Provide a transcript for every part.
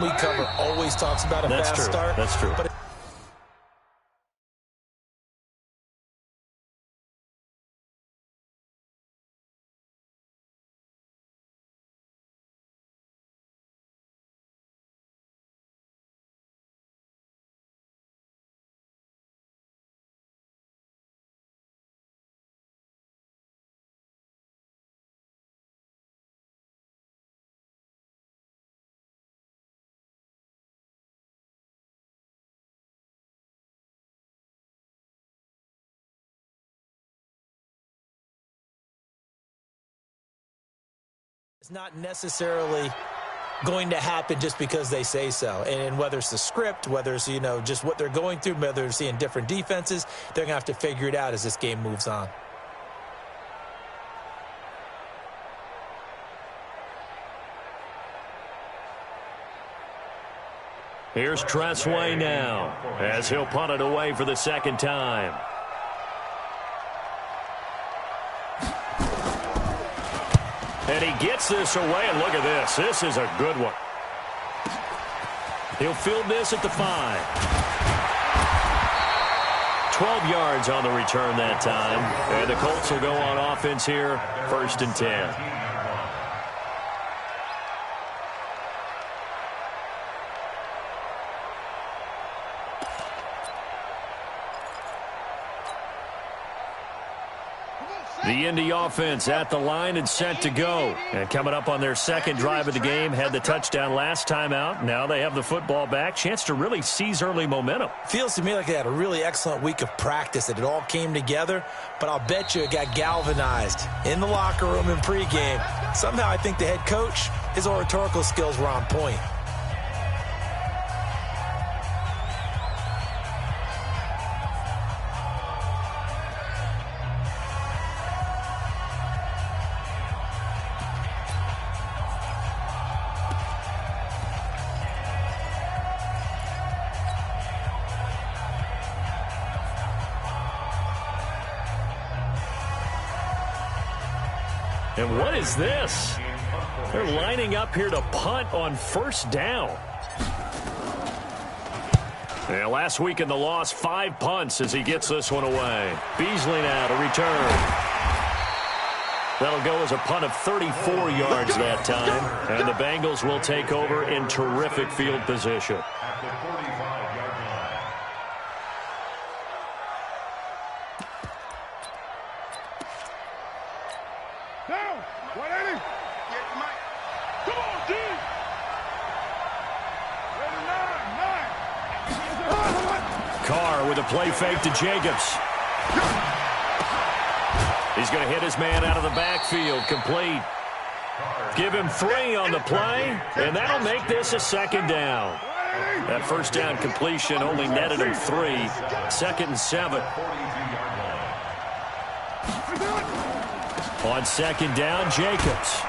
We cover always talks about a fast start. That's true. But it's not necessarily going to happen just because they say so. And whether it's the script, whether it's, just what they're going through, whether they're seeing different defenses, they're going to have to figure it out as this game moves on. Here's Tressway now as he'll punt it away for the second time. And he gets this away, and look at this. This is a good one. He'll field this at the 5. 12 yards on the return that time. And the Colts will go on offense here, 1st and 10. The Indy offense at the line and set to go. And coming up on their second drive of the game, had the touchdown last time out. Now they have the football back. Chance to really seize early momentum. Feels to me like they had a really excellent week of practice, that it all came together. But I'll bet you it got galvanized in the locker room in pregame. Somehow I think the head coach, his oratorical skills were on point. And what is this? They're lining up here to punt on 1st down. Yeah, last week in the loss, 5 punts as he gets this one away. Beasley now to return. That'll go as a punt of 34 yards that time. And the Bengals will take over in terrific field position. Carr with a play fake to Jacobs. He's going to hit his man out of the backfield. Complete. Give him 3 on the play, and that'll make this a 2nd down. That 1st down completion only netted him 3. 2nd and 7. On 2nd down, Jacobs.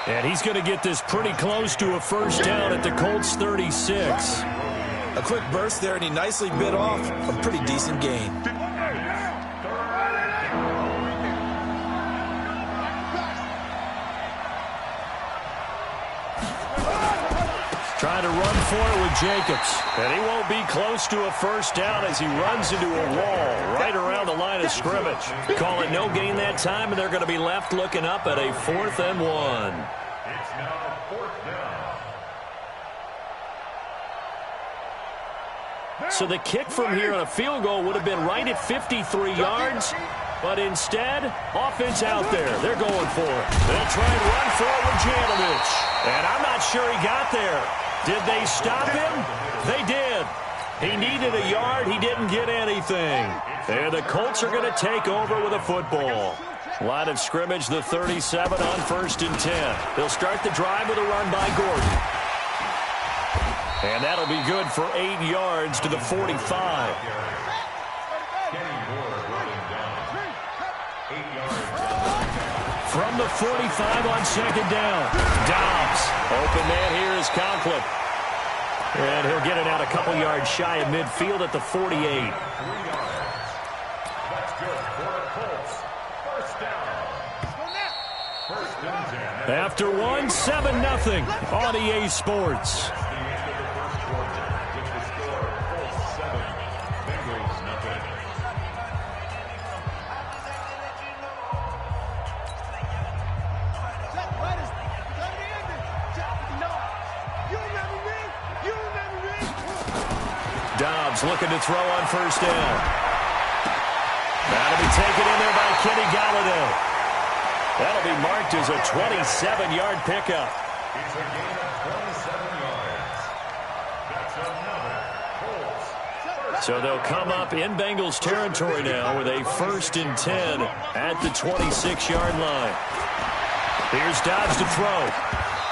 And he's going to get this pretty close to a 1st down at the Colts 36. A quick burst there, and he nicely bit off a pretty decent gain. Trying to run for it with Jacobs. And he won't be close to a 1st down as he runs into a wall right around the line of scrimmage. Call it no gain that time, and they're going to be left looking up at a 4th and 1. It's now 4th down. So the kick from here on a field goal would have been right at 53 yards. But instead, offense out there. They're going for it. They'll try and run for it with Janovich. And I'm not sure he got there. Did they stop him? They did. He needed a yard. He didn't get anything. And the Colts are going to take over with a football. Line of scrimmage, the 37 on 1st and 10. They'll start the drive with a run by Gordon. And that'll be good for 8 yards to the 45. From the 45 on 2nd down. Dobbs. Open man here is Conklin. And he'll get it out a couple yards shy of midfield at the 48. That's good for the Colts. 1st down. 1st After one, 7-0 on EA Sports. Dobbs looking to throw on first down. That'll be taken in there by Kenny Galladay. That'll be marked as a 27-yard pickup. It's a gain of 27 yards. That's another Colts. So they'll come up in Bengals territory now with a 1st and 10 at the 26-yard line. Here's Dobbs to throw.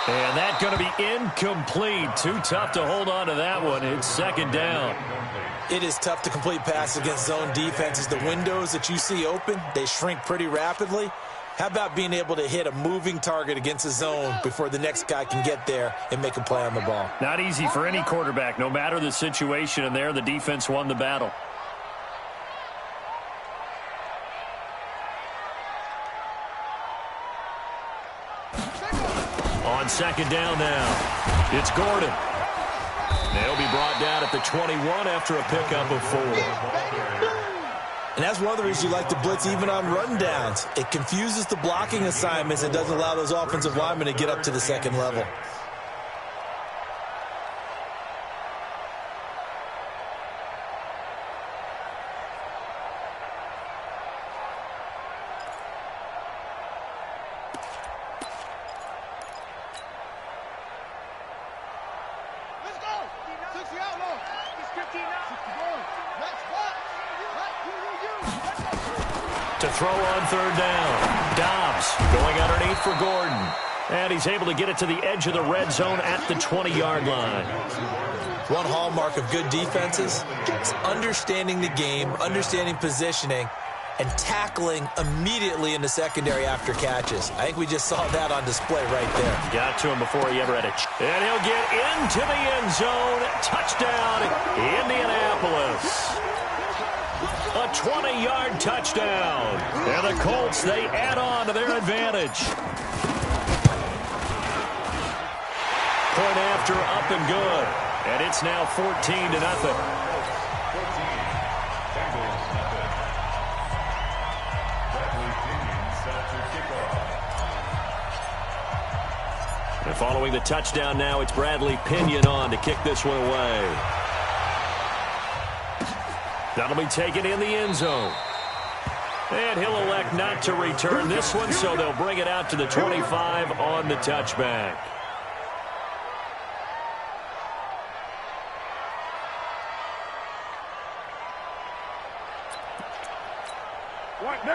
And that's going to be incomplete. Too tough to hold on to that one. It's 2nd down. It is tough to complete passes against zone defenses. The windows that you see open, they shrink pretty rapidly. How about being able to hit a moving target against a zone before the next guy can get there and make a play on the ball? Not easy for any quarterback, no matter the situation. And there, the defense won the battle. On 2nd down now, it's Gordon. They'll be brought down at the 21 after a pickup of 4. And that's one of the reasons you like to blitz even on run downs. It confuses the blocking assignments and doesn't allow those offensive linemen to get up to the 2nd level. To throw on 3rd down. Dobbs going underneath for Gordon. And he's able to get it to the edge of the red zone at the 20-yard line. One hallmark of good defenses is understanding the game, understanding positioning, and tackling immediately in the secondary after catches. I think we just saw that on display right there. Got to him before he ever had a and he'll get into the end zone. Touchdown, Indianapolis. A 20-yard touchdown. And the Colts, they add on to their advantage. Point after, up and good. And it's now 14-0. And following the touchdown now, it's Bradley Pinion on to kick this one away. That'll be taken in the end zone. And he'll elect not to return this one, so they'll bring it out to the 25 on the touchback.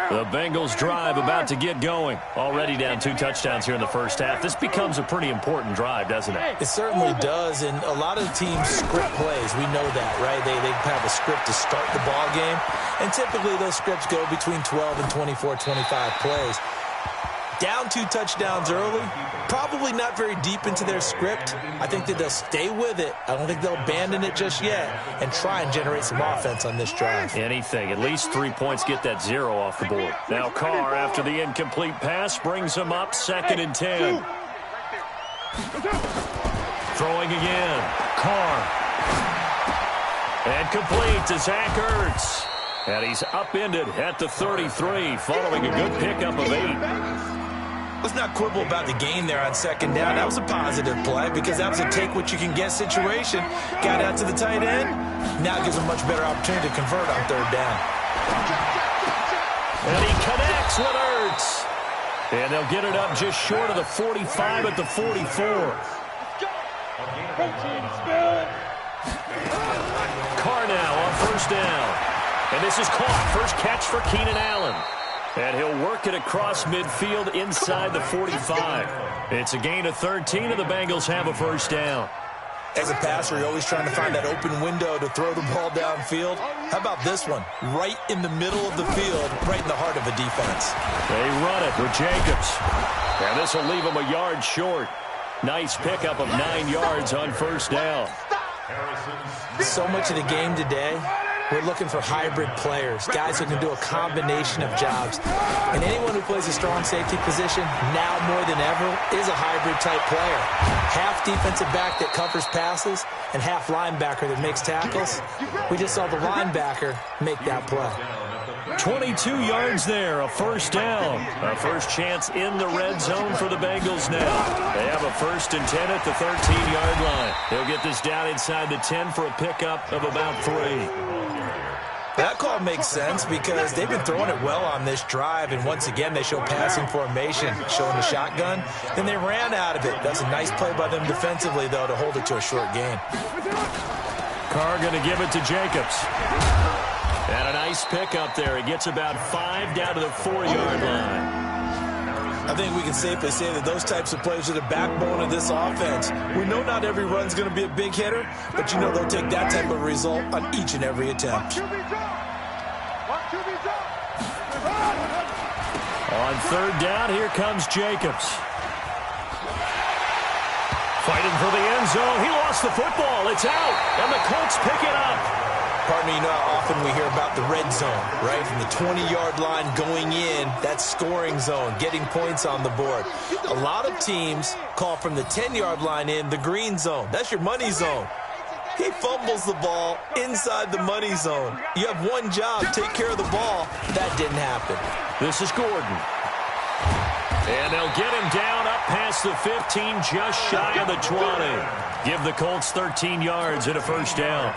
The Bengals drive about to get going. Already down 2 touchdowns here in the first half. This becomes a pretty important drive, doesn't it? It certainly does, and a lot of teams script plays. We know that, right? They have a script to start the ball game, and typically those scripts go between 12 and 24, 25 plays. Down 2 touchdowns early, probably not very deep into their script. I think that they'll stay with it. I don't think they'll abandon it just yet and try and generate some offense on this drive. Anything. At least 3 points, get that 0 off the board. Now Carr, after the incomplete pass, brings them up 2nd and 10. Throwing again. Carr. And complete to Zach Ertz. And he's upended at the 33, following a good pickup of 8. Let's not quibble about the gain there on 2nd down. That was a positive play because that was a take-what-you-can-get situation. Got out to the tight end. Now gives a much better opportunity to convert on 3rd down. And he connects with Ertz. And they'll get it up just short of the 45 at the 44. Carr now on 1st down. And this is caught. First catch for Keenan Allen. And he'll work it across midfield inside the 45. It's a gain of 13, and the Bengals have a 1st down. As a passer, you're always trying to find that open window to throw the ball downfield. How about this one? Right in the middle of the field, right in the heart of a defense. They run it with Jacobs. And this will leave him a yard short. Nice pickup of 9 yards on 1st down. So much of the game today we're looking for hybrid players, guys who can do a combination of jobs. And anyone who plays a strong safety position, now more than ever, is a hybrid-type player. Half defensive back that covers passes and half linebacker that makes tackles. We just saw the linebacker make that play. 22 yards there, a first down. A first chance in the red zone for the Bengals now. They have a 1st and 10 at the 13-yard line. They'll get this down inside the 10 for a pickup of about 3. That call makes sense because they've been throwing it well on this drive, and once again they show passing formation, showing the shotgun. Then they ran out of it. That's a nice play by them defensively, though, to hold it to a short gain. Carr going to give it to Jacobs. And a nice pickup there. He gets about 5 down to the 4-yard line. I think we can safely say that those types of plays are the backbone of this offense. We know not every run's going to be a big hitter, but you know they'll take that type of result on each and every attempt. On 3rd down, here comes Jacobs. Fighting for the end zone. He lost the football. It's out, and the Colts pick it up. Partner, you know how often we hear about the red zone, right? From the 20-yard line going in, that scoring zone, getting points on the board. A lot of teams call from the 10-yard line in the green zone. That's your money zone. He fumbles the ball inside the money zone. You have one job, take care of the ball. That didn't happen. This is Gordon. And they'll get him down up past the 15, just shy of the 20. Give the Colts 13 yards and a first down.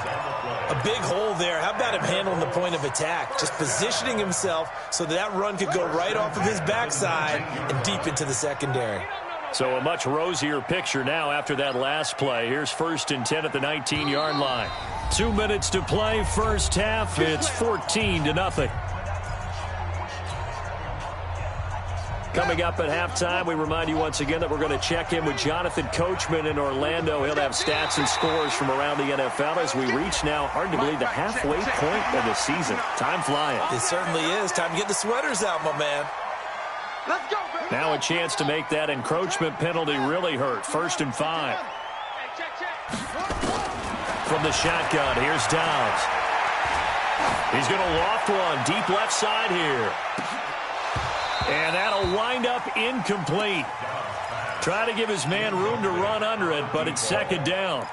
A big hole there. How about him handling the point of attack? Just positioning himself so that run could go right off of his backside and deep into the secondary. So a much rosier picture now after that last play. Here's 1st and 10 at the 19-yard line. 2 minutes to play, first half. It's 14-0. Coming up at halftime, we remind you once again that we're going to check in with Jonathan Coachman in Orlando. He'll have stats and scores from around the NFL as we reach now, hard to believe, the halfway point of the season. Time flying. It certainly is. Time to get the sweaters out, my man. Let's go, baby. Now a chance to make that encroachment penalty really hurt. 1st and 5. From the shotgun, here's Downs. He's going to loft one deep left side here. And that'll wind up incomplete. Try to give his man room to run under it, but it's 2nd down.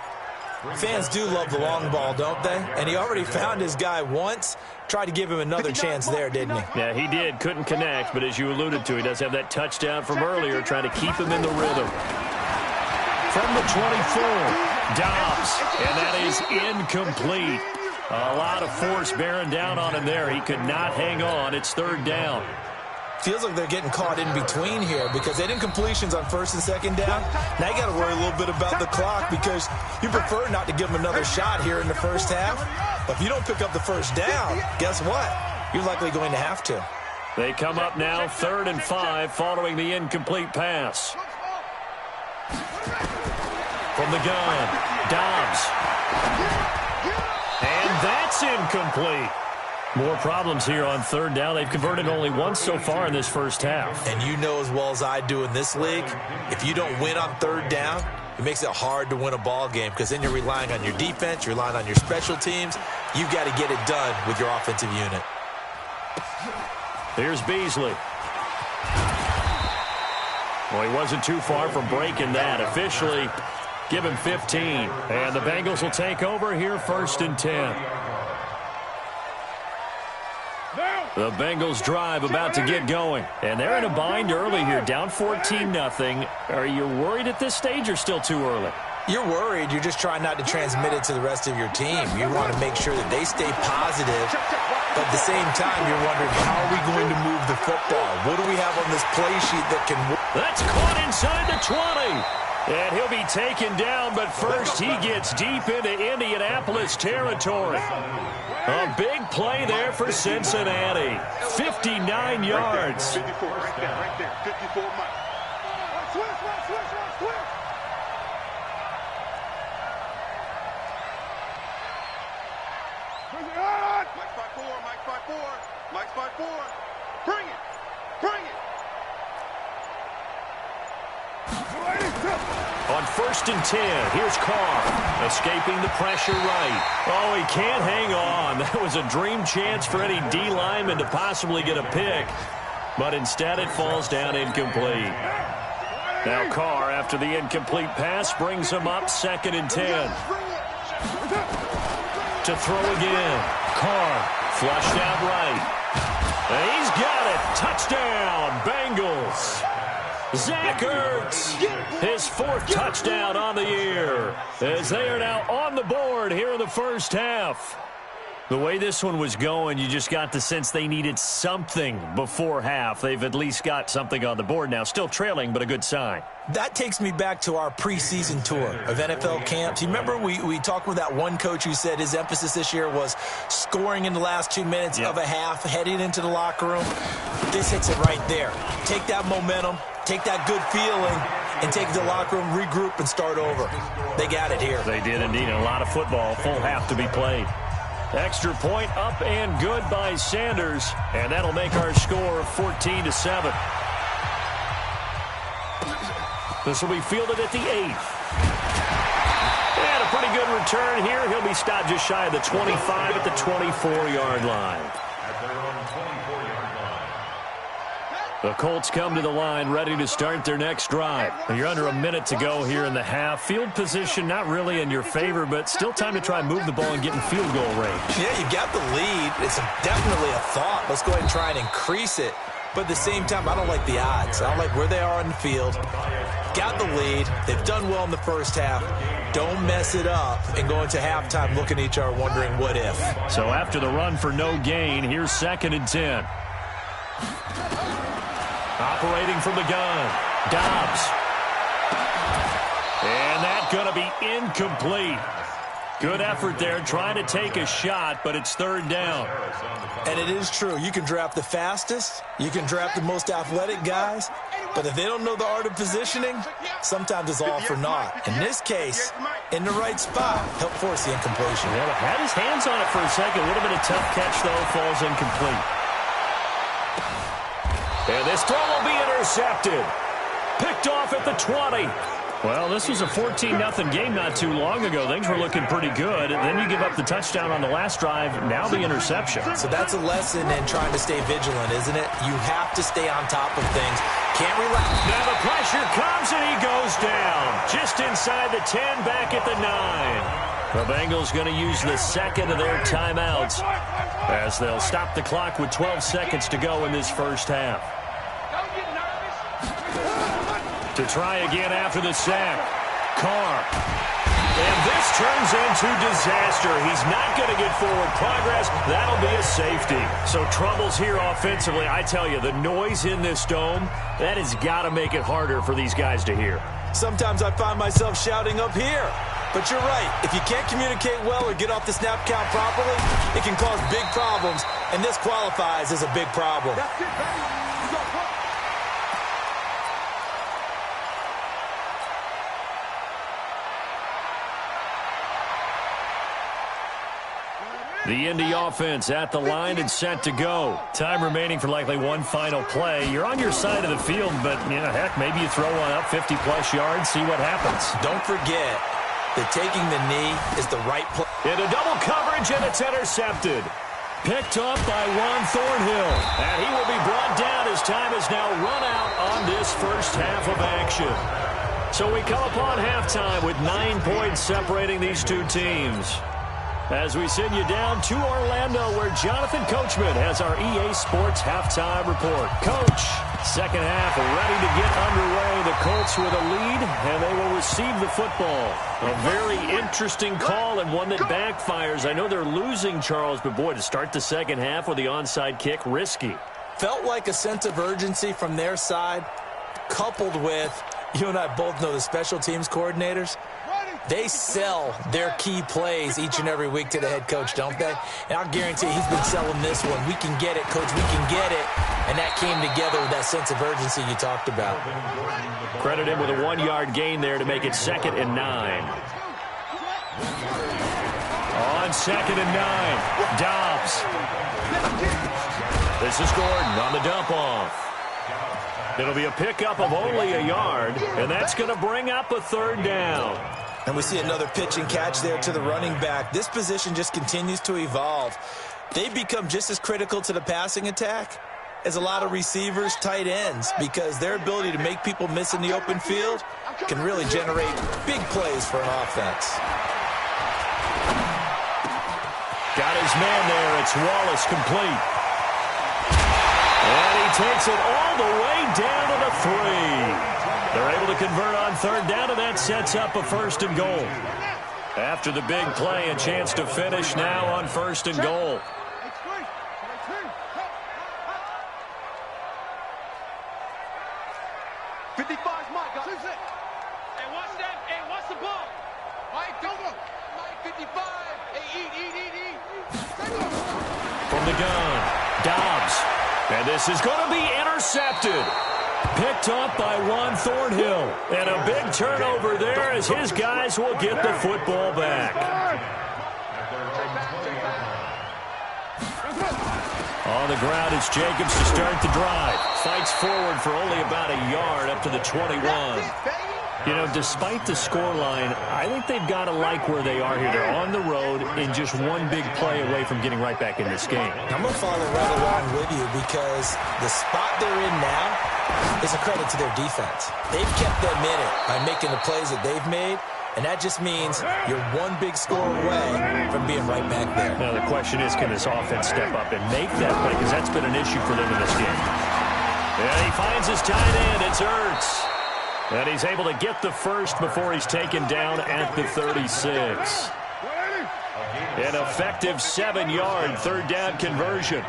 Fans do love the long ball, don't they? And he already found his guy once. Tried to give him another chance there, didn't he? Yeah, he did. Couldn't connect, but as you alluded to, he does have that touchdown from earlier, trying to keep him in the rhythm. From the 24, Dobbs, and that is incomplete. A lot of force bearing down on him there. He could not hang on. It's 3rd down. Feels like they're getting caught in between here because they did incompletions on 1st and 2nd down. Now you got to worry a little bit about the clock because you prefer not to give them another shot here in the first half. But if you don't pick up the first down, guess what? You're likely going to have to. They come up now 3rd and 5 following the incomplete pass. From the gun, Dobbs. And that's incomplete. More problems here on 3rd down. They've converted only once so far in this first half. And you know as well as I do in this league, if you don't win on 3rd down, it makes it hard to win a ball game because then you're relying on your defense, you're relying on your special teams. You've got to get it done with your offensive unit. Here's Beasley. Well, he wasn't too far from breaking that. Officially, give him 15. And the Bengals will take over here 1st and 10. The Bengals drive about to get going. And they're in a bind early here, down 14-0. Are you worried at this stage or still too early? You're worried. You're just trying not to transmit it to the rest of your team. You want to make sure that they stay positive. But at the same time, you're wondering, how are we going to move the football? What do we have on this play sheet that can work? That's caught inside the 20. And he'll be taken down, but first he gets deep into Indianapolis territory. A big play there for Cincinnati. 59 yards. 54 right there. 54 Mike. Switch. Mike's by 4. Bring it. On 1st and 10, here's Carr, escaping the pressure right. Oh, he can't hang on. That was a dream chance for any D lineman to possibly get a pick, but instead it falls down incomplete. Now Carr, after the incomplete pass, brings him up 2nd and 10. To throw again. Carr, flushed out right. And he's got it. Touchdown, Bengals. Zach Ertz, his 4th touchdown on the year, as they are now on the board here in the first half. The way this one was going, you just got the sense they needed something before half. They've at least got something on the board now. Still trailing, but a good sign. That takes me back to our preseason tour of NFL camps. You remember we talked with that one coach who said his emphasis this year was scoring in the last 2 minutes of a half, heading into the locker room. This hits it right there. Take that momentum, take that good feeling, and take it to the locker room, regroup, and start over. They got it here. They did indeed. A lot of football, full half to be played. Extra point up and good by Sanders, and that'll make our score 14-7. This will be fielded at the 8th. And a pretty good return here. He'll be stopped just shy of the 25 at the 24-yard line. At their own 24-yard line. The Colts come to the line ready to start their next drive. You're under a minute to go here in the half. Field position not really in your favor, but still time to try and move the ball and get in field goal range. Yeah, you got the lead. It's definitely a thought. Let's go ahead and try and increase it. But at the same time, I don't like the odds. I don't like where they are on the field. Got the lead. They've done well in the first half. Don't mess it up and go into halftime looking at each other wondering what if. So after the run for no gain, here's 2nd and 10. Operating from the gun, Dobbs. And that's going to be incomplete. Good effort there, trying to take a shot, but it's 3rd down. And it is true. You can draft the fastest. You can draft the most athletic guys. But if they don't know the art of positioning, sometimes it's all for naught. In this case, in the right spot, help force the incompletion. Yeah, had his hands on it for a second. Would have been a tough catch, though. Falls incomplete. And this throw will be intercepted. Picked off at the 20. Well, this was a 14-0 game not too long ago. Things were looking pretty good. And then you give up the touchdown on the last drive. Now the interception. So that's a lesson in trying to stay vigilant, isn't it? You have to stay on top of things. Can't relax. Now the pressure comes and he goes down. Just inside the 10, back at the 9. The Bengals going to use the 2nd of their timeouts as they'll stop the clock with 12 seconds to go in this first half. To try again after the sack. Carr. And this turns into disaster. He's not going to get forward progress. That'll be a safety. So troubles here offensively. I tell you, the noise in this dome, that has got to make it harder for these guys to hear. Sometimes I find myself shouting up here. But you're right. If you can't communicate well or get off the snap count properly, it can cause big problems. And this qualifies as a big problem. That's it, baby. You go play. The Indy offense at the line and set to go. Time remaining for likely one final play. You're on your side of the field, but, heck, maybe you throw one up 50-plus yards, see what happens. Don't forget that taking the knee is the right play. Into double coverage, and it's intercepted. Picked up by Ron Thornhill. And he will be brought down as time has now run out on this first half of action. So we come upon halftime with 9 points separating these two teams. As we send you down to Orlando, where Jonathan Coachman has our EA Sports halftime report. Coach, second half ready to get underway. The Colts with a lead, and they will receive the football. A very interesting call and one that backfires. I know they're losing, Charles, but boy, to start the second half with the onside kick, risky. Felt like a sense of urgency from their side, coupled with, you and I both know the special teams coordinators. They sell their key plays each and every week to the head coach, don't they? And I'll guarantee he's been selling this one. We can get it, coach. We can get it. And that came together with that sense of urgency you talked about. Credit him with a 1-yard gain there to make it 2nd and 9. On 2nd and 9, Dobbs. This is Gordon on the dump off. It'll be a pickup of only a yard, and that's going to bring up a third down. And we see another pitch and catch there to the running back. This position just continues to evolve. They become just as critical to the passing attack as a lot of receivers, tight ends, because their ability to make people miss in the open field can really generate big plays for an offense. Got his man there. It's Wallace complete. And he takes it all the way down to the 3. They're able to convert on third down, and that sets up a 1st and goal. After the big play, a chance to finish now on 1st and goal. From the gun, Dobbs. And this is going to be intercepted. Picked up by Juan Thornhill. And a big turnover there as his guys will get the football back. On the ground, it's Jacobs to start the drive. Fights forward for only about a yard up to the 21. You know, despite the scoreline, I think they've got to like where they are here. They're on the road and just one big play away from getting right back in this game. I'm going to follow right along with you because the spot they're in now is a credit to their defense. They've kept them in it by making the plays that they've made, and that just means you're one big score away from being right back there. Now, the question is, can this offense step up and make that play? Because that's been an issue for them in this game. And he finds his tight end. It's Ertz. And he's able to get the first before he's taken down at the 36. An effective 7-yard third down conversion.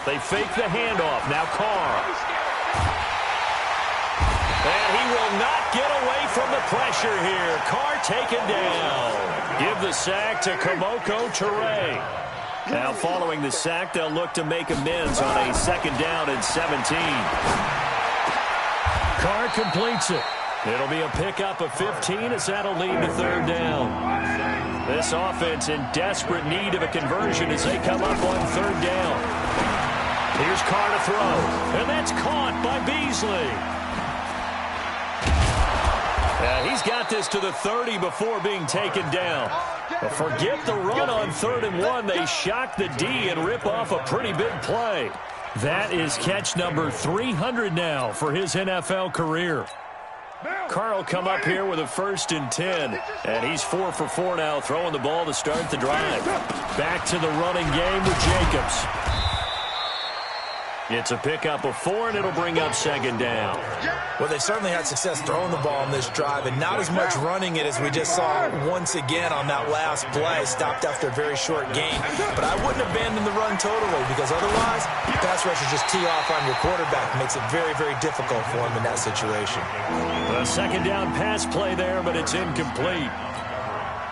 They fake the handoff. Now Carr. And he will not get away from the pressure here. Carr taken down. Give the sack to Kamoko Toure. Now following the sack, they'll look to make amends on a 2nd down and 17. Carr completes it. It'll be a pickup of 15 as that'll lead to 3rd down. This offense in desperate need of a conversion as they come up on 3rd down. Here's Carr to throw. And that's caught by Beasley. He's got this to the 30 before being taken down. But forget the run on 3rd and 1. They shock the D and rip off a pretty big play. That is catch number 300 now for his NFL career. Carr will come up here with a 1st and 10. And he's 4 for 4 now, throwing the ball to start the drive. Back to the running game with Jacobs. It's a pickup of 4, and it'll bring up 2nd down. Well, they certainly had success throwing the ball on this drive, and not as much running it as we just saw once again on that last play. Stopped after a very short gain. But I wouldn't abandon the run totally, because otherwise, pass rushers just tee off on your quarterback. Makes it very, very difficult for him in that situation. A 2nd down pass play there, but it's incomplete.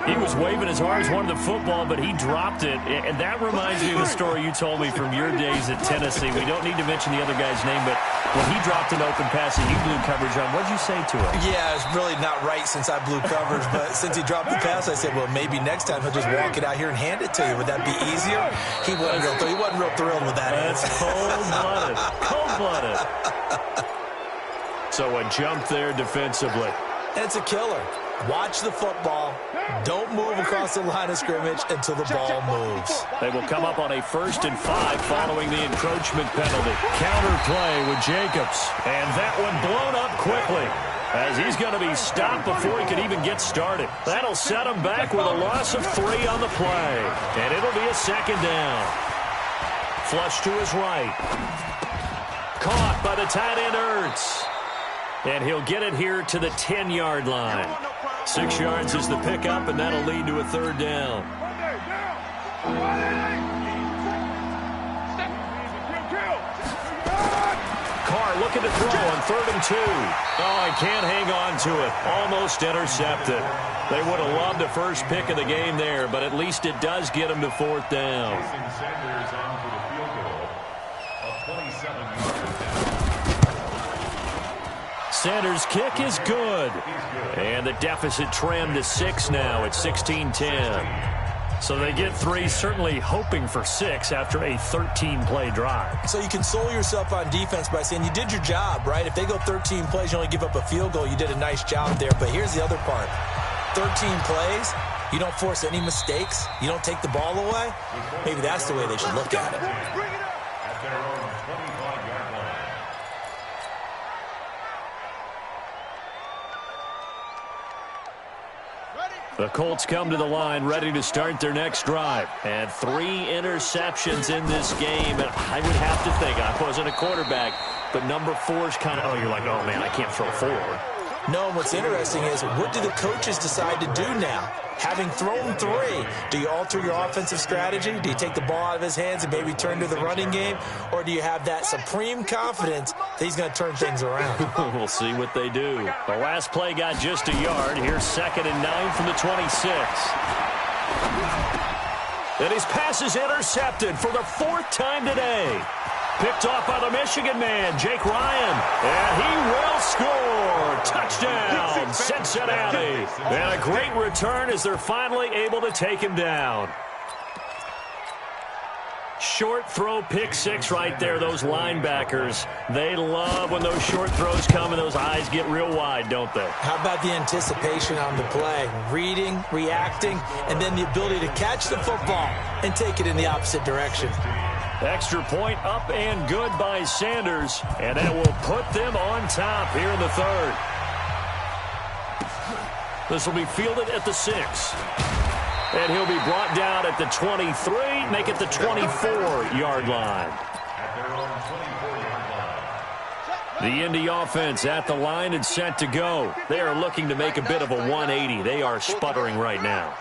He was waving as hard as wanted the football, but he dropped it. And that reminds me of the story you told me from your days at Tennessee. We don't need to mention the other guy's name, but when he dropped an open pass and you blew coverage on, what did you say to him? Yeah, it's really not right since I blew coverage, but since he dropped the pass, I said, well, maybe next time he'll just walk it out here and hand it to you. Would that be easier? He wasn't real thrilled with that. That's cold-blooded. Cold-blooded. So a jump there defensively. And it's a killer. Watch the football. Don't move across the line of scrimmage until the ball moves. They will come up on a 1st and 5 following the encroachment penalty. Counter play with Jacobs. And that one blown up quickly as he's going to be stopped before he can even get started. That'll set him back with a loss of 3 on the play. And it'll be a 2nd down. Flush to his right. Caught by the tight end Ertz. And he'll get it here to the 10-yard line. 6 yards is the pickup, and that'll lead to a 3rd down. Carr looking to throw on 3rd and 2. Oh, I can't hang on to it. Almost intercepted. They would have loved the first pick of the game there, but at least it does get them to 4th down. Sanders' kick is good. And the deficit trimmed to 6 now at 16-10. So they get 3, certainly hoping for 6 after a 13-play drive. So you console yourself on defense by saying you did your job, right? If they go 13 plays, you only give up a field goal, you did a nice job there. But here's the other part. 13 plays, you don't force any mistakes, you don't take the ball away. Maybe that's the way they should look at it. At their own 25-yard line. The Colts come to the line ready to start their next drive. And 3 interceptions in this game. And I would have to think, I wasn't a quarterback, but number 4 is kind of, oh, you're like, oh, man, I can't throw 4. No, what's interesting is what do the coaches decide to do now? Having thrown 3, do you alter your offensive strategy? Do you take the ball out of his hands and maybe turn to the running game? Or do you have that supreme confidence that he's going to turn things around? We'll see what they do. The last play got just a yard. Here's 2nd and 9 from the 26. And his pass is intercepted for the 4th time today. Picked off by the Michigan man, Jake Ryan. And he will score. Touchdown, Cincinnati. And a great return as they're finally able to take him down. Short throw, pick 6 right there. Those linebackers, they love when those short throws come and those eyes get real wide, don't they? How about the anticipation on the play? Reading, reacting, and then the ability to catch the football and take it in the opposite direction. Extra point up and good by Sanders, and that will put them on top here in the 3rd. This will be fielded at the 6. And he'll be brought down at the 23, make it the 24-yard line. At their own 24-yard line. The Indy offense at the line and set to go. They are looking to make a bit of a 180. They are sputtering right now.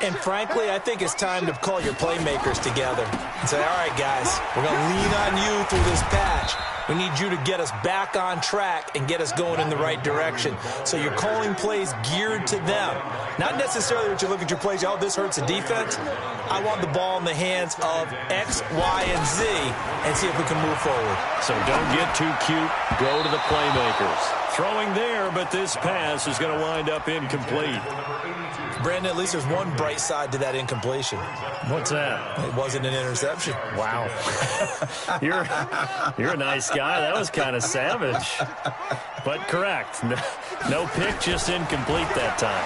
And frankly, I think it's time to call your playmakers together and say, all right, guys, we're going to lean on you through this patch. We need you to get us back on track and get us going in the right direction. So you're calling plays geared to them. Not necessarily that you look at your plays, oh, this hurts the defense. I want the ball in the hands of X, Y, and Z and see if we can move forward. So don't get too cute. Go to the playmakers. Throwing there, but this pass is going to wind up incomplete. Brandon, at least there's one bright side to that incompletion. What's that? It wasn't an interception. Wow. You're a nice guy. That was kind of savage. But correct. No pick, just incomplete that time.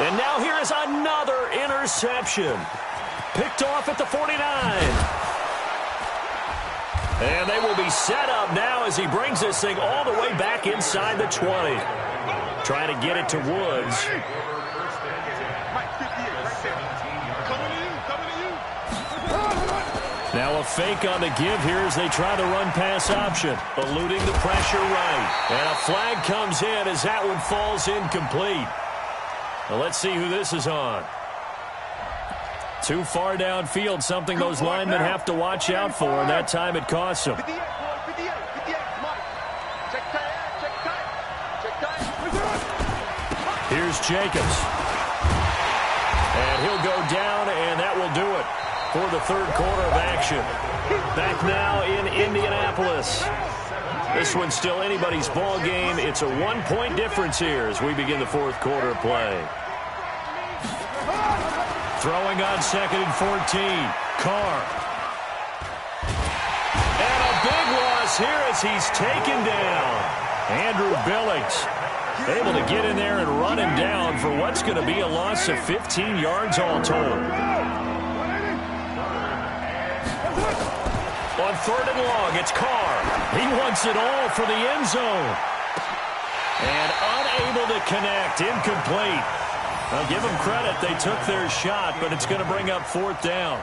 And now here is another interception. Picked off at the 49. And they will be set up now as he brings this thing all the way back inside the 20. Trying to get it to Woods. Now a fake on the give here as they try the run-pass option. Eluding the pressure right. And a flag comes in as that one falls incomplete. Now let's see who this is on. Too far downfield, something those linemen have to watch out for, and that time it costs them. Here's Jacobs. And he'll go down, and that will do it for the 3rd quarter of action. Back now in Indianapolis. This one's still anybody's ball game. It's a 1-point difference here as we begin the 4th quarter of play. Throwing on 2nd and 14. Carr. And a big loss here as he's taken down. Andrew Billings able to get in there and run him down for what's going to be a loss of 15 yards all told. On 3rd and long, it's Carr. He wants it all for the end zone. And unable to connect. Incomplete. I'll give them credit. They took their shot, but it's going to bring up 4th down.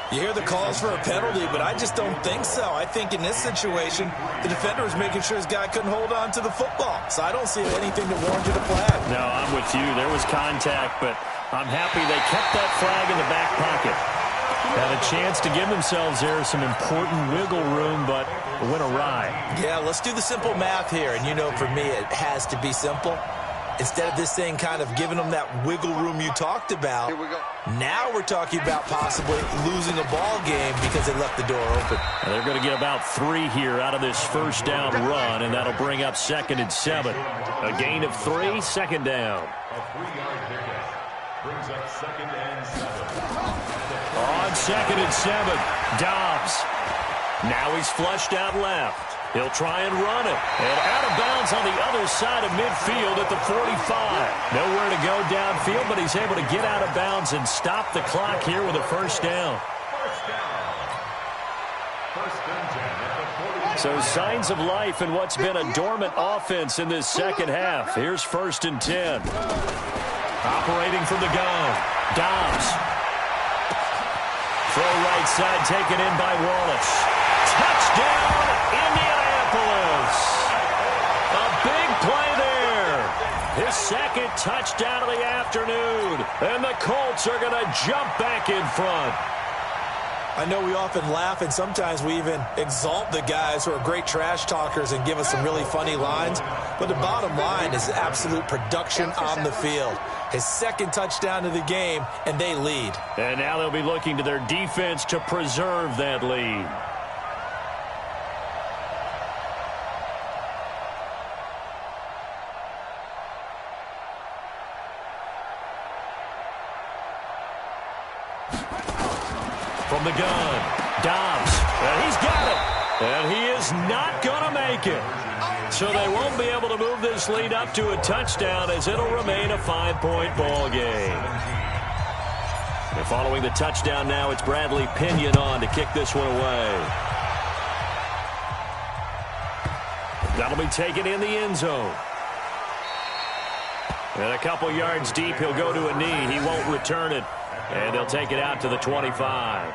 You hear the calls for a penalty, but I just don't think so. I think in this situation, the defender was making sure his guy couldn't hold on to the football. So I don't see anything to warrant a flag. No, I'm with you. There was contact, but I'm happy they kept that flag in the back pocket. Had a chance to give themselves there some important wiggle room, but went awry. Yeah, let's do the simple math here. And you know, for me, it has to be simple. Instead of this thing kind of giving them that wiggle room you talked about, now we're talking about possibly losing a ball game because they left the door open. And they're going to get about 3 here out of this first down run, and that'll bring up 2nd and 7. A gain of 3, 2nd down. A 3-yard pickup brings up 2nd and 7. On 2nd and 7, Dobbs. Now he's flushed out left. He'll try and run it. And out of bounds on the other side of midfield at the 45. Nowhere to go downfield, but he's able to get out of bounds and stop the clock here with a first down. So signs of life in what's been a dormant offense in this second half. Here's 1st and 10. Operating from the gun. Dobbs. Throw right side taken in by Wallace. Touchdown, Indianapolis. A big play there. His 2nd touchdown of the afternoon. And the Colts are going to jump back in front. I know we often laugh, and sometimes we even exalt the guys who are great trash talkers and give us some really funny lines. But the bottom line is absolute production on the field. His 2nd touchdown of the game, and they lead. And now they'll be looking to their defense to preserve that lead. From the gun, Dobbs, and he's got it, and he is not going to make it. So they won't be able to move this lead up to a touchdown as it'll remain a 5-point ball game. And following the touchdown now, it's Bradley Pinion on to kick this one away. That'll be taken in the end zone. And a couple yards deep, he'll go to a knee. He won't return it. And they'll take it out to the 25.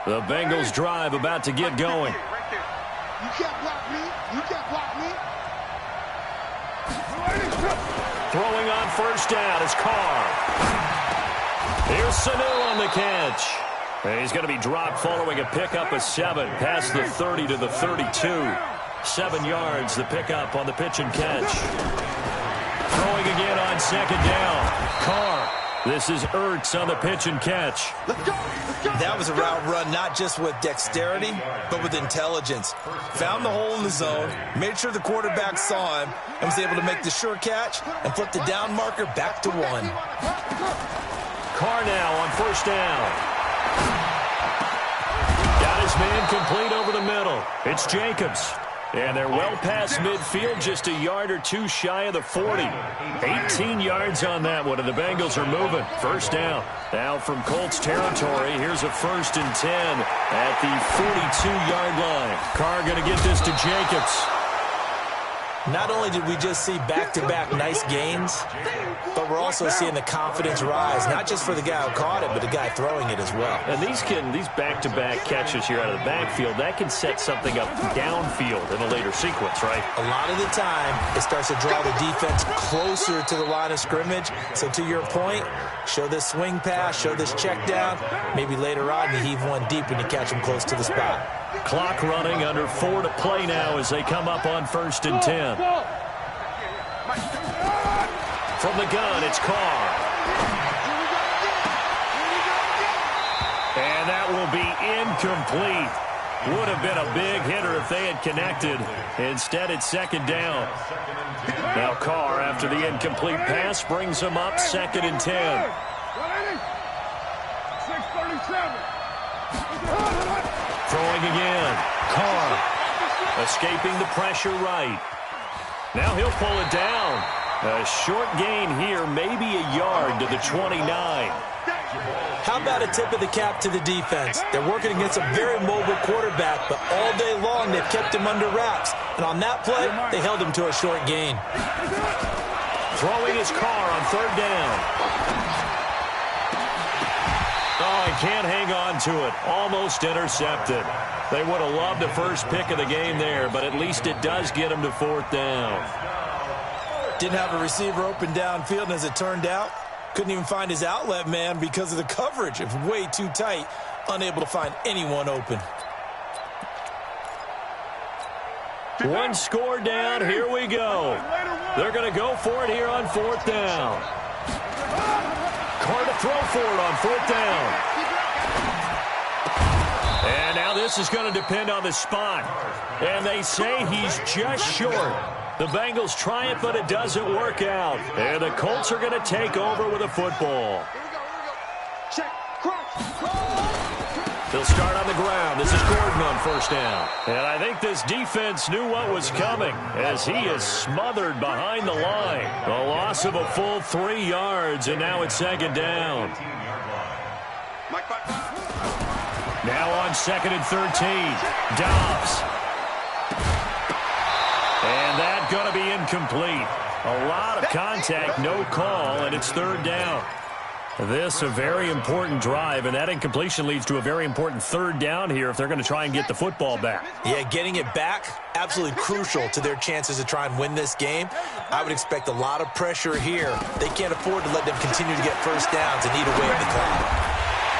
The Bengals drive about to get going. You can't block me. You can't block me. Throwing on first down is Carr. Here's Sanu on the catch. And he's going to be dropped following a pickup of 7 past the 30 to the 32. 7 yards, the pickup on the pitch and catch. Throwing again on 2nd down. Carr. This is Ertz on the pitch and catch. Let's go. Let's go. That was a route run not just with dexterity, but with intelligence. Found the hole in the zone, made sure the quarterback saw him, and was able to make the sure catch and flip the down marker back to 1. Carr now on first down. Got his man complete over the middle. It's Jacobs. And they're well past midfield, just a yard or 2 shy of the 40. 18 yards on that one, and the Bengals are moving. First down. Now from Colts territory, here's a 1st and 10 at the 42-yard line. Carr going to get this to Jacobs. Not only did we just see back-to-back nice gains, but we're also seeing the confidence rise, not just for the guy who caught it, but the guy throwing it as well. And these back-to-back catches here out of the backfield, that can set something up downfield in a later sequence, right? A lot of the time, it starts to draw the defense closer to the line of scrimmage. So to your point, show this swing pass, show this check down. Maybe later on you heave one deep when you catch them close to the spot. Clock running, under 4 to play now as they come up on 1st and 10. From the gun, it's Carr. And that will be incomplete. Would have been a big hitter if they had connected. Instead, it's 2nd down. Now Carr, after the incomplete pass, brings him up 2nd and 10. 6:37. Throwing again. Carr escaping the pressure right. Now he'll pull it down. A short gain here, maybe a yard to the 29. How about a tip of the cap to the defense? They're working against a very mobile quarterback, but all day long they've kept him under wraps. And on that play, they held him to a short gain. Throwing his Carr on 3rd down. Oh, he can't hang on to it. Almost intercepted. They would have loved the first pick of the game there, but at least it does get him to 4th down. Didn't have a receiver open downfield, and as it turned out, couldn't even find his outlet man because of the coverage. It was way too tight, unable to find anyone open. One score down, here we go. They're going to go for it here on 4th down. Carr to throw for it on 4th down. And now this is going to depend on the spot. And they say he's just short. The Bengals try it, but it doesn't work out. And the Colts are going to take over with a football. They'll start on the ground. This is Gordon on 1st down. And I think this defense knew what was coming as he is smothered behind the line. A loss of a full 3 yards, and now it's 2nd down. Now on 2nd and 13. Dobbs. And that's going to be incomplete. A lot of contact, no call, and it's 3rd down. This a very important drive, and that incompletion leads to a very important 3rd down here if they're going to try and get the football back. Yeah, getting it back, absolutely crucial to their chances to try and win this game. I would expect a lot of pressure here. They can't afford to let them continue to get 1st downs and eat away at the clock.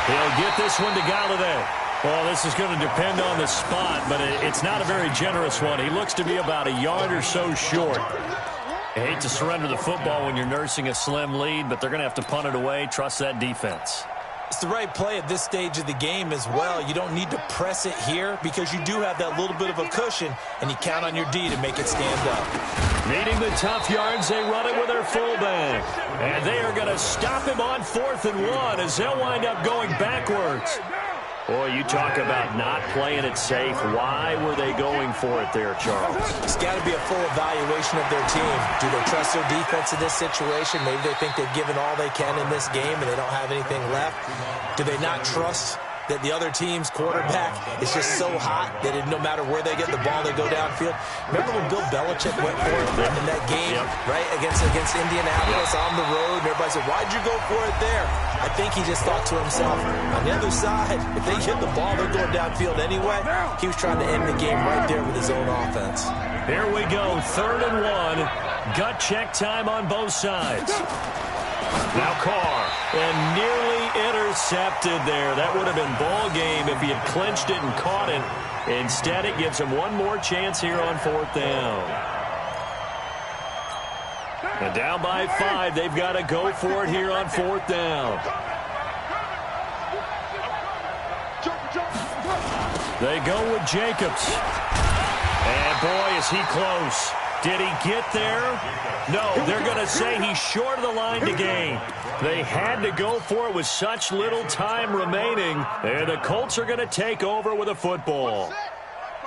He'll get this one to Galladay. Well, this is going to depend on the spot, but it's not a very generous one. He looks to be about a yard or so short. I hate to surrender the football when you're nursing a slim lead, but they're going to have to punt it away. Trust that defense. It's the right play at this stage of the game as well. You don't need to press it here because you do have that little bit of a cushion, and you count on your D to make it stand up. Needing the tough yards, they run it with their fullback. And they are going to stop him on 4th and 1 as they'll wind up going backwards. Boy, you talk about not playing it safe. Why were they going for it there, Charles? It's got to be a full evaluation of their team. Do they trust their defense in this situation? Maybe they think they've given all they can in this game and they don't have anything left. Do they not trust that the other team's quarterback is just so hot that no matter where they get the ball, they go downfield? Remember when Bill Belichick went for it in that game, right, against Indianapolis on the road? And everybody said, why'd you go for it there? I think he just thought to himself, on the other side, if they hit the ball, they're going downfield anyway. He was trying to end the game right there with his own offense. Here we go, 3rd and 1. Gut check time on both sides. Now Carr, and nearly intercepted there. That would have been ball game if he had clinched it and caught it. Instead, it gives him one more chance here on 4th down. And down by 5, they've got to go for it here on 4th down. They go with Jacobs. And boy, is he close. Did he get there? No, they're going to say he's short of the line to gain. They had to go for it with such little time remaining. And the Colts are going to take over with a football.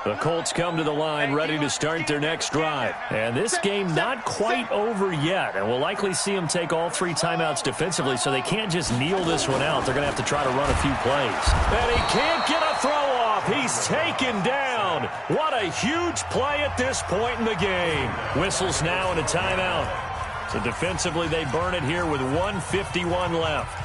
The Colts come to the line ready to start their next drive. And this game not quite over yet. And we'll likely see them take all 3 timeouts defensively, so they can't just kneel this one out. They're going to have to try to run a few plays. And he can't get a throw off. He's taken down. What a huge play at this point in the game. Whistles now and a timeout. So defensively, they burn it here with 1:51 left.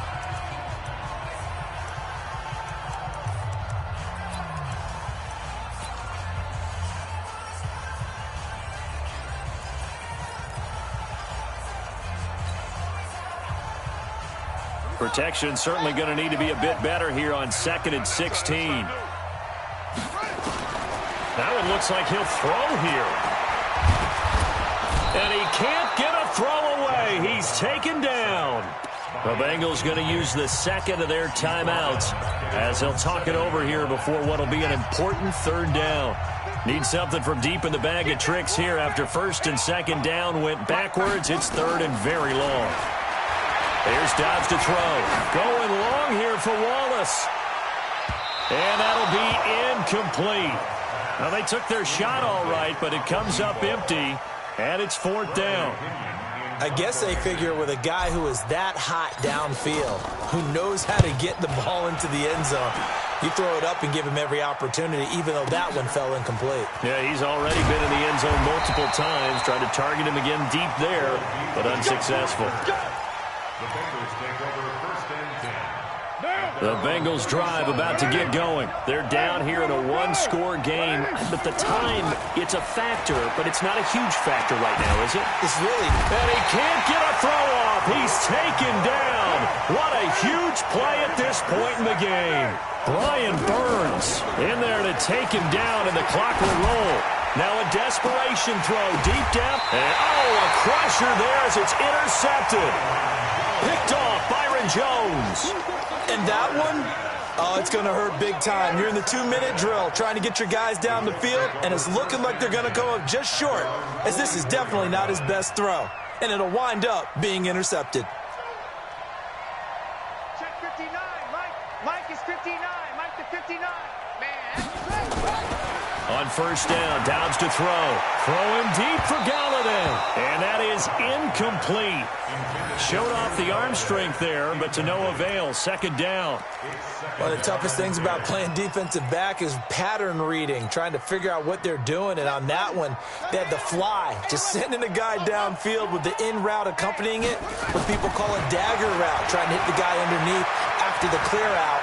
Protection certainly going to need to be a bit better here on 2nd and 16. Now it looks like he'll throw here. And he can't get a throw away. He's taken down. The Bengals going to use the 2nd of their timeouts as they'll talk it over here before what will be an important 3rd down. Need something from deep in the bag of tricks here after 1st and 2nd down went backwards. It's 3rd and very long. Here's Dobbs to throw. Going long here for Wallace. And that'll be incomplete. Now, they took their shot all right, but it comes up empty, and it's 4th down. I guess they figure with a guy who is that hot downfield, who knows how to get the ball into the end zone, you throw it up and give him every opportunity, even though that one fell incomplete. Yeah, he's already been in the end zone multiple times, trying to target him again deep there, but unsuccessful. The Bengals take over 1st and 10. The Bengals drive about to get going. They're down here in a one-score game, but the time, it's a factor, but it's not a huge factor right now, is it? It's really. And he can't get a throw off. He's taken down. What a huge play at this point in the game. Brian Burns in there to take him down, and the clock will roll. Now a desperation throw deep down. And, a crusher there as it's intercepted. Picked off Byron Jones. And that one, it's going to hurt big time. You're in the 2-minute drill trying to get your guys down the field, and it's looking like they're going to come up just short, as this is definitely not his best throw. And it'll wind up being intercepted. Check 59. Mike is 59. Mike to 59. Man. On first down, Downs to throw. Throwing deep for Galladay. And that is incomplete. Showed off the arm strength there, but to no avail. Second down. One of the toughest things about playing defensive back is pattern reading, trying to figure out what they're doing. And on that one, they had the fly, just sending the guy downfield with the in route accompanying it, what people call a dagger route, trying to hit the guy underneath after the clear out.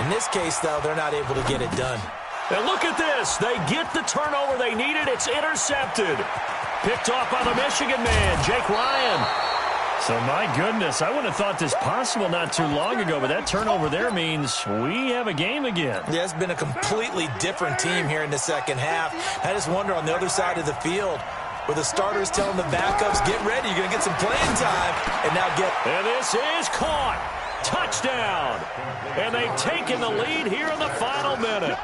In this case, though, they're not able to get it done. And look at this. They get the turnover they needed. It's intercepted. Picked off by the Michigan man, Jake Ryan. So, my goodness, I wouldn't have thought this possible not too long ago, but that turnover there means we have a game again. Yeah, it's been a completely different team here in the second half. I just wonder on the other side of the field, where the starters telling the backups, get ready, you're going to get some playing time, and now get... And this is caught. Touchdown. And they've taken the lead here in the final minute.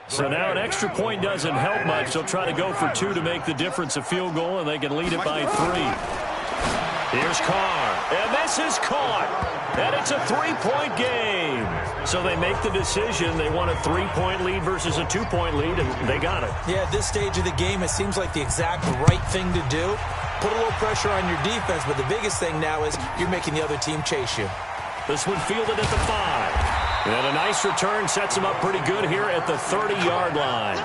So now an extra point doesn't help much. They'll try to go for 2 to make the difference a field goal, and they can lead it by 3. Here's Carr, and this is caught. And it's a 3-point game. So they make the decision. They want a 3-point lead versus a 2-point lead, and they got it. Yeah, at this stage of the game, it seems like the exact right thing to do. Put a little pressure on your defense, but the biggest thing now is you're making the other team chase you. This one fielded at the 5. And a nice return sets him up pretty good here at the 30-yard line.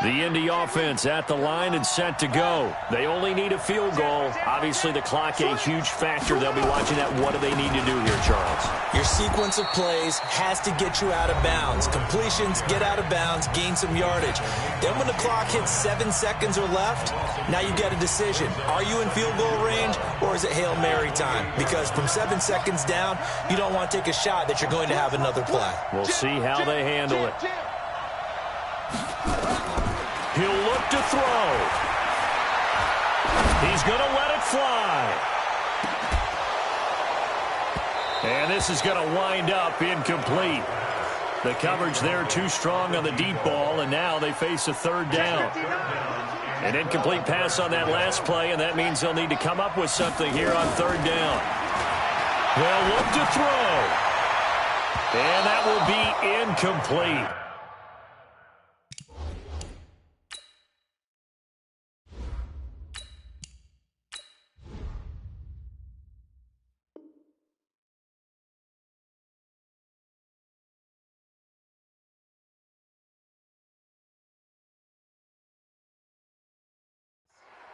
The Indy offense at the line and set to go. They only need a field goal. Obviously, the clock a huge factor. They'll be watching that. What do they need to do here, Charles? Your sequence of plays has to get you out of bounds. Completions, get out of bounds, gain some yardage. Then when the clock hits 7 seconds or left, now you get a decision. Are you in field goal range, or is it Hail Mary time? Because from 7 seconds down, you don't want to take a shot that you're going to have another play. We'll see how they handle it. He'll look to throw. He's going to let it fly. And this is going to wind up incomplete. The coverage there too strong on the deep ball, and now they face a third down. An incomplete pass on that last play, and that means they'll need to come up with something here on third down. They'll look to throw. And that will be incomplete.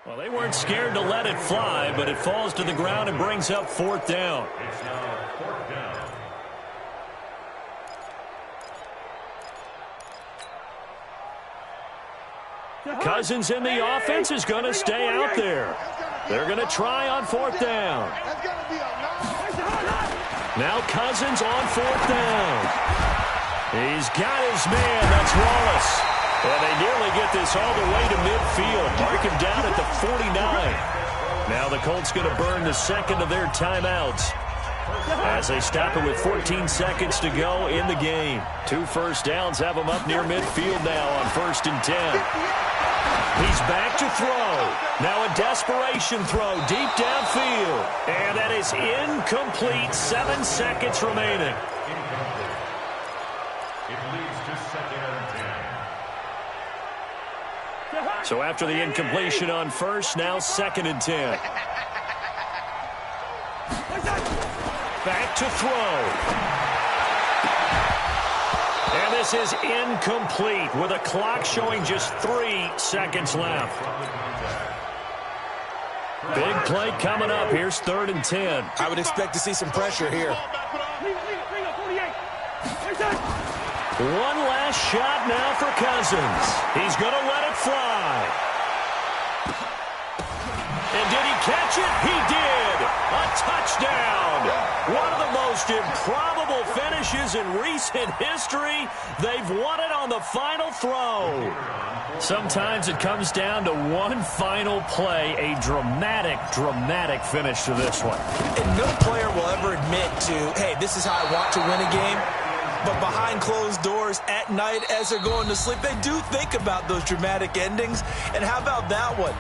Well, they weren't scared to let it fly, but it falls to the ground and brings up fourth down. It's now 4th down. Cousins in the offense is going to stay out there. They're going to try on fourth down. Now Cousins on fourth down. He's got his man. That's Wallace. And they nearly get this all the way to midfield. Mark him down at the 49. Now the Colts going to burn the second of their timeouts as they stop it with 14 seconds to go in the game. 2 first downs have them up near midfield now on 1st and 10. He's back to throw. Now a desperation throw deep downfield. And that is incomplete. 7 seconds remaining. It leads to 2nd and 10. So after the incompletion on first, now 2nd and 10. Back to throw. And this is incomplete with a clock showing just 3 seconds left. Big play coming up. Here's 3rd and 10. I would expect to see some pressure here. One last shot now for Cousins. He's going to let it fly. And did he catch it? He did. A touchdown. One of the most improbable finishes in recent history. They've won it on the final throw. Sometimes it comes down to one final play. A dramatic, dramatic finish to this one. And no player will ever admit to, hey, this is how I want to win a game. But behind closed doors at night as they're going to sleep, they do think about those dramatic endings. And how about that one?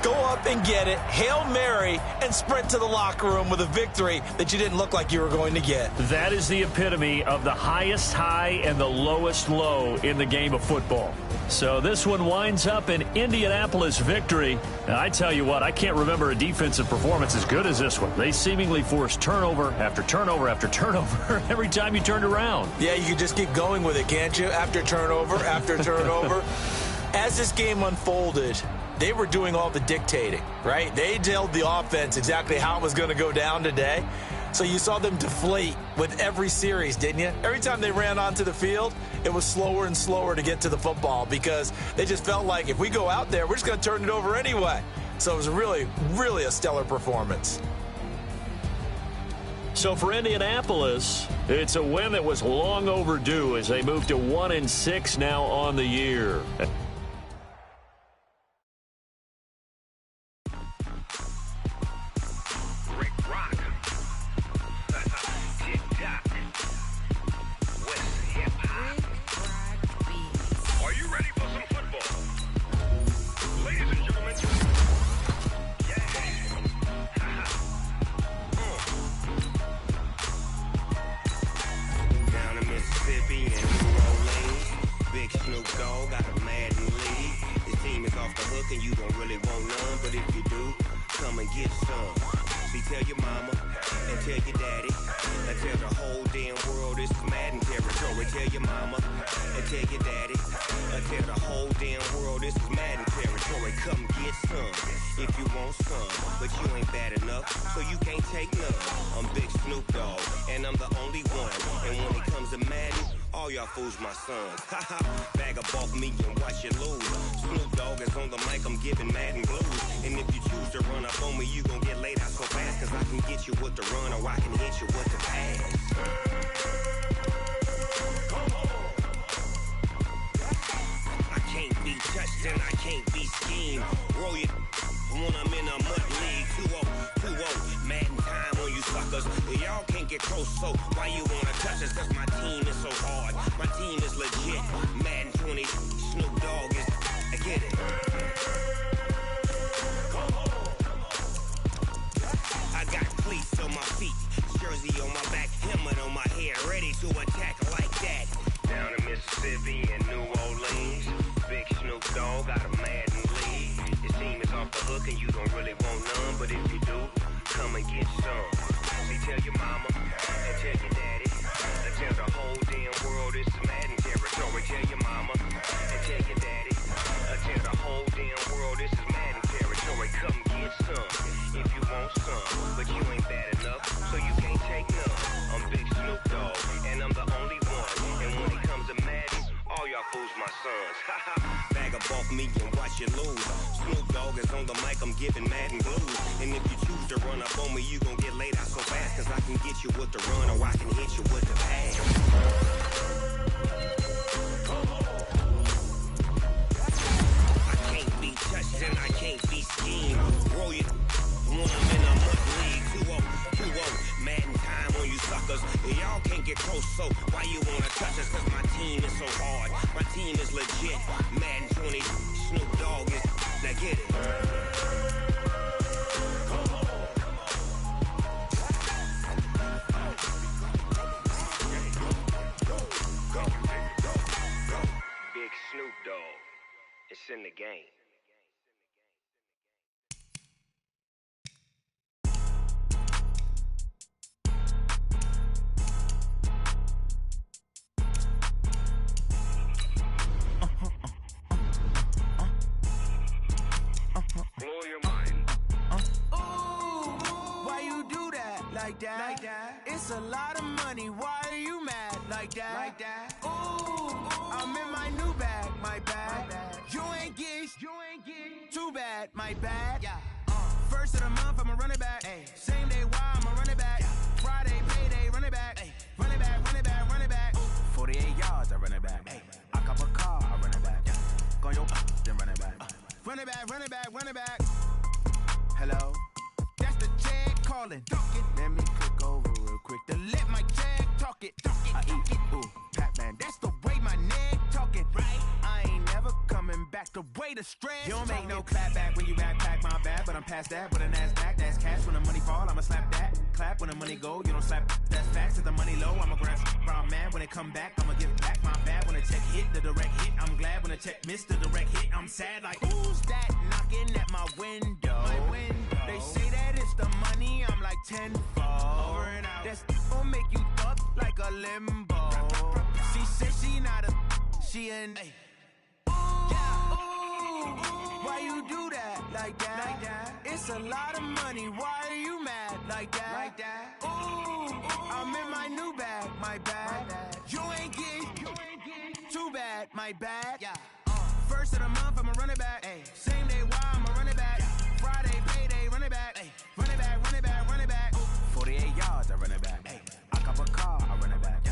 Go up and get it, Hail Mary, and sprint to the locker room with a victory that you didn't look like you were going to get. That is the epitome of the highest high and the lowest low in the game of football. So this one winds up an Indianapolis victory. And I tell you what, I can't remember a defensive performance as good as this one. They seemingly forced turnover after turnover after turnover every time you turned around. Yeah, you can just keep going with it, can't you? After turnover, after turnover. As this game unfolded, they were doing all the dictating, right? They told the offense exactly how it was going to go down today. So you saw them deflate with every series, didn't you? Every time they ran onto the field, it was slower and slower to get to the football because they just felt like if we go out there, we're just going to turn it over anyway. So it was really, really a stellar performance. So for Indianapolis, it's a win that was long overdue as they move to 1-6 now on the year. And you don't really want none, but if you do, come and get some. See, tell your mama and tell your daddy and tell the whole damn world this is Madden territory. Tell your mama and tell your daddy and tell the whole damn world this is Madden territory. Come get some if you want some, but you ain't bad enough, so you can't take none. I'm Big Snoop Dogg, and I'm the only one. And when it comes to Madden, all y'all fools my sons. Haha, bag up off me and watch you lose. Snoop Dogg is on the mic, I'm giving Madden blues. And if you choose to run up on me, you gon' get laid out so fast. Cause I can get you with the run or I can hit you with the pass. I can't be touched and I can't be schemed. Roll you when I'm in a mud league. 2-0, Madden time on you suckers. Y'all can't get close, so why you wanna touch us? Cause my team is so hard. My team is legit. Madden 20, Snoop Dogg is, I get it. I got cleats on my feet, jersey on my back, helmet on my head, ready to attack like that. Down in Mississippi and New Orleans, Big Snoop Dogg got a Madden lead. Your team is off the hook and you don't really want none, but if you do, come and get some. See, tell your mama and tell your daddy and tell the whole damn world it's Madden territory. Tell your mama and tell your daddy and tell the whole damn world this is Madden territory. Come get some if you want some, but you ain't bad enough, so you can't take none. I'm Big Snoop Dogg, and I'm the only one. And when it comes to Madden, all y'all fools my sons. Bag up off me and watch you lose. Snoop Dogg is on the mic, I'm giving Madden blues. And if you choose to run up on me, you gon' get laid out so fast. Cause I can get you with the run or I can hit you with the pass. I can't be touched and I can't be schemed. Roll you when I'm in a mud league. 2-0, Madden time on you suckers. Y'all can't get close, so why you wanna touch us? Cause my team is so hard. My team is legit. Madden 20, Snoop Dogg is, now get it. Big Snoop Dogg, it's in the game. like that. It's a lot of money, why are you mad like that? Ooh, I'm in my new bag, my bad. You ain't get too bad, my bad. First of the month, I'ma run it back. Same day, why I'ma run it back. Friday, payday, run it back. Run it back, run it back, run it back. 48 yards, I run it back. I cop a car, I run it back. Go your then run it back. Run it back, run it back, run it back. Hello? That's the jag calling. Let me click over real quick to let my jag talk it. I eat it, ooh, Pac-Man. That's the way my neck talking. Right? I ain't never coming back the way the stress. You don't make no clap back when you backpack, my bad. But I'm past that with a NASDAQ. That's cash when the money fall, I'ma slap that. Clap when the money go, you don't slap. That's facts. If the money low, I'ma grab brown man. When it come back, I'ma give back my bad. When the check hit, the direct hit, I'm glad. When the check missed the direct hit, I'm sad. Like, who's that knocking at my window? They say that it's the money, I'm like tenfold. Over and out. That's gon' make you up like a limbo. She said she not a, she an. Ooh, why you do that like that? It's a lot of money, why are you mad like that? Ooh, I'm in my new bag, my bad. You ain't get too bad, my bad. First of the month, I'ma run it back. Same day, why I'ma run it back. Friday, payday, run it back. Run it back, run it back, run it back. 48 yards, I run it back. I cop a car, I run it back.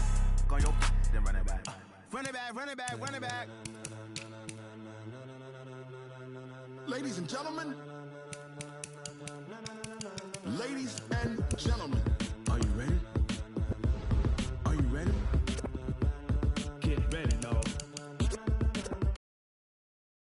Go your then run it back. Run it back, run it back, run it back. Ladies and gentlemen. Ladies and gentlemen.